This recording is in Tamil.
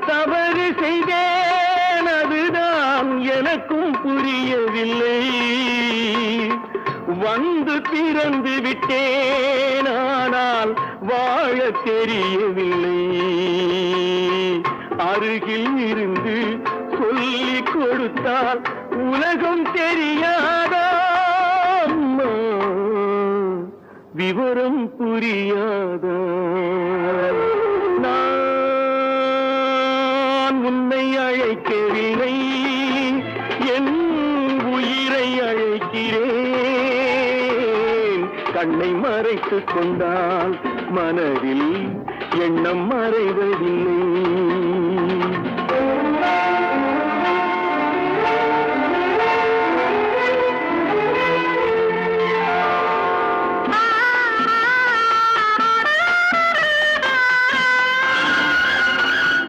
தவறு செய்தேன், அதுதான் எனக்கும் புரியவில்லை. வந்து பிறந்து விட்டேன், ஆனால் வாழ தெரியவில்லை. அருகில் இருந்து சொல்லிக் கொடுத்தால் உலகம் தெரியாதா, விவரம் புரியாதா? நான் உன்னை அழைக்கவில்லை, என் உயிரை அழைக்கிறேன். கண்ணை மறைத்துக் கொண்டால் மனதில் எண்ணம் மறைவதில்லை.